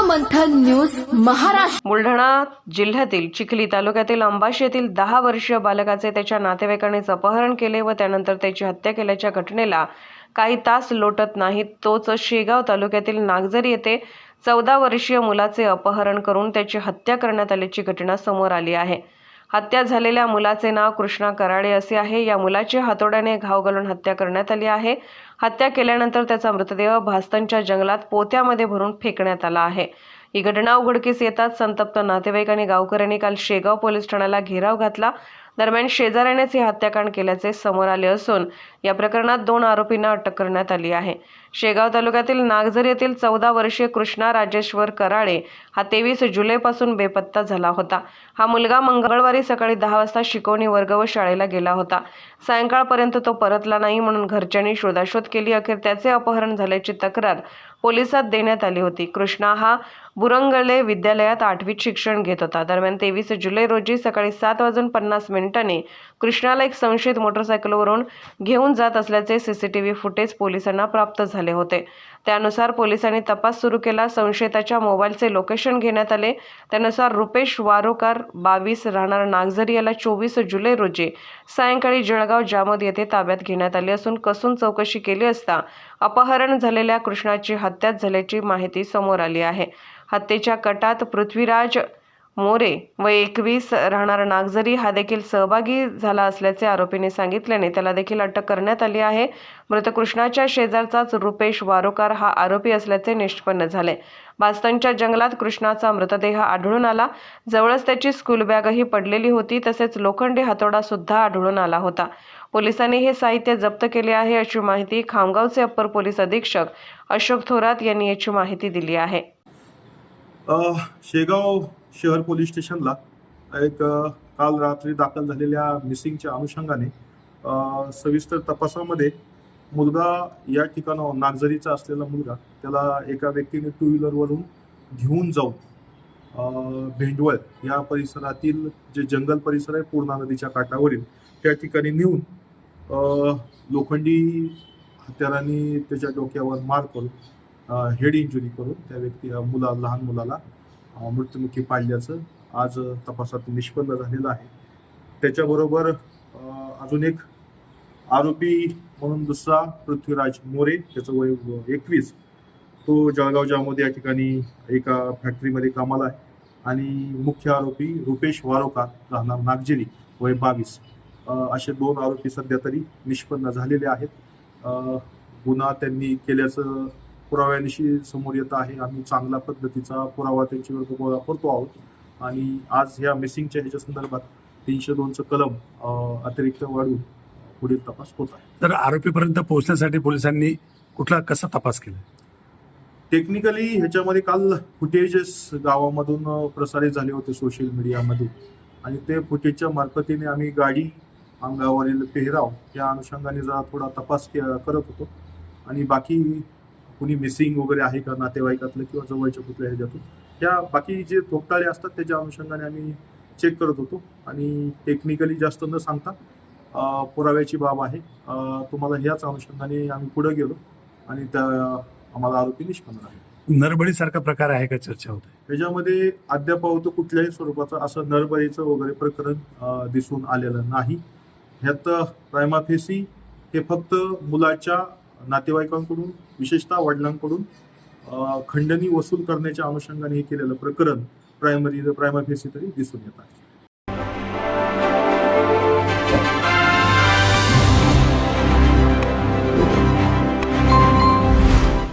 मंथन news Maharashtra. Buldhana जिल्ह्यातील चिखली तालुक्यातील अंबाशी येथील 10 वर्षीय बालकाचे त्याच्या नातेवाईकांनीच अपहरण केले व त्यानंतर त्याची हत्या केल्याच्या घटनेला काही तास लोटत नाहीत तोच शेगाव तालुक्यातील नागझरी येथे 14 वर्षीय मुलाचे अपहरण करून त्याची हत्या करण्यात आल्याची घटना समोर आली आहे। हत्या झालेल्या मुलाचे नाव कृष्णा कराडे असे आहे। या मुलाची हातोड्याने घाव घालून हत्या करण्यात आली आहे। हत्या केल्यानंतर त्याचा मृतदेह भास्तनच्या जंगलात पोत्यामध्ये भरून फेकण्यात आला आहे। ही घटना उघडकीस येताच संतप्त नातेवाईक आणि गावकऱ्यांनी काल शेगाव पोलीस ठाण्याला घेराव घातला। दरम्यान शेजाऱ्यानेच हे हत्याकांड केल्याचे समोर आले असून या प्रकरणात 2 आरोपींना अटक करण्यात आली आहे। शेगाव तालुक्यातील नागझरी येथील 14 वर्षीय कृष्णा राजेश्वर कराळे हा 23 जुलैपासून बेपत्ता झाला होता। हा मुलगा मंगळवारी सकाळी 10 वाजता शिकवणी वर्ग व शाळेला गेला होता। सायंकाळपर्यंत तो परतला नाही म्हणून घरच्यांनी शोधाशोध केली। अखेर त्याचे अपहरण झाल्याची तक्रार पोलिसात देण्यात आली होती। कृष्णा हा बुरंगले विद्यालयात 8वीत शिक्षण घेत होता। दरम्यान 23 जुलै रोजी सकाळी 7:50 कृष्णाला एक संशयित मोटरसायकलवरून घेऊन जात असल्याचे सीसीटीव्ही फुटेज पोलिसांना प्राप्त झाले होते। त्यानुसार पोलिसांनी तपास सुरू केला। संशयिताच्या मोबाईलचे लोकेशन घेण्यात आले। त्यानुसार रुपेश वारोकार 22 राहणार नागझरी याला 24 जुलै रोजी सायंकाळी जळगाव जामोद येथे ताब्यात घेण्यात आले असून कसून चौकशी केली असता अपहरण झालेल्या कृष्णाची हत्या झाल्याची माहिती समोर आली आहे। हत्येच्या कटात पृथ्वीराज मोरे व 21 राहणार नागझरी हा देखील सहभागी झाला असल्याचे आरोपीने सांगितल्याने त्याला देखील अटक करण्यात आली आहे। मृत कृष्णाच्या शेजारचाच रुपेश वारोकार हा आरोपी असल्याचे निष्पन्न झाले। भास्तनच्या जंगलात कृष्णाचा मृतदेह आढळून आला। जवळच त्याची स्कूल बॅगही पडलेली होती तसेच लोखंडी हातोडा सुद्धा आढळून आला होता। पोलिसांनी हे साहित्य जप्त केले आहे अशी माहिती खामगावचे अप्पर पोलीस अधीक्षक अशोक थोरात यांनी याची माहिती दिली आहे। शेगाव शहर पोलीस स्टेशनला एक काल रात्री दाखल झालेल्या मिसिंगच्या अनुषंगाने सविस्तर तपासामध्ये मुलगा या ठिकाणावर नागझरीचा असलेला मुलगा त्याला एका व्यक्तीने 2 व्हीलरवरून घेऊन जाऊन भेंडवळ या परिसरातील जे जंगल परिसर आहे पूर्णा नदीच्या काठावरील त्या ठिकाणी नेऊन लोखंडी हत्यारांनी त्याच्या डोक्यावर मार करून हेड इंजुरी करून त्या लहान मुलाला मृत्युमुखी पाडल्याचं आज तपासात निष्पन्न झालेलं आहे। त्याच्याबरोबर अजून एक आरोपी म्हणून दुसरा पृथ्वीराज मोरे त्याचं वय 21 तो जळगाव जामोद या ठिकाणी एका फॅक्टरीमध्ये कामाला आहे आणि मुख्य आरोपी रुपेश वारोकार राहणार नागझरी वय 22 असे 2 आरोपी सध्या तरी निष्पन्न झालेले आहेत। गुन्हा त्यांनी केल्याचं पुराव्यानिशी समोर येत आहे। आम्ही चांगल्या पद्धतीचा पुरावा त्यांच्यावर गोळा करतो आहोत आणि आज ह्या मिसिंगच्या ह्याच्या संदर्भात 302चं कलम अतिरिक्त वाढवून पुढील तपास होत आहे। तर आरोपीपर्यंत पोहोचण्यासाठी पोलिसांनी कसा तपास केला? टेक्निकली ह्याच्यामध्ये काल फुटेजेस गावामधून प्रसारित झाले होते सोशल मीडियामध्ये आणि ते फुटेजच्या मार्फतीने आम्ही गाडी अंगावरील पेहराव या अनुषंगाने जरा थोडा तपास करत होतो आणि बाकी कुणी मिसिंग वगैरे आहे का नातेवाईकातलं किंवा जवळच्या कुठल्या ह्याच्यातून त्या बाकी जे थोपटाळे असतात त्याच्या अनुषंगाने आम्ही चेक करत होतो आणि टेक्निकली जास्त न सांगता पुराव्याची बाब आहे तुम्हाला ह्याच अनुषंगाने आम्ही पुढे गेलो आणि त्या आम्हाला आरोपी निष्पन्न आहे। नरबळीसारखा प्रकार आहे का चर्चा होते त्याच्यामध्ये अद्याप कुठल्याही स्वरूपाचं असं नरबळीचं वगैरे प्रकरण दिसून आलेलं नाही। ह्यात प्रायमा फेसी हे फक्त मुलाच्या नातेवाईकांकडून विशेषतः वडिलांकडून खंडणी वसूल करण्याच्या अनुषंगाने हे केलेलं प्रकरण प्रायमा फेसी तरी दिसून येत आहे।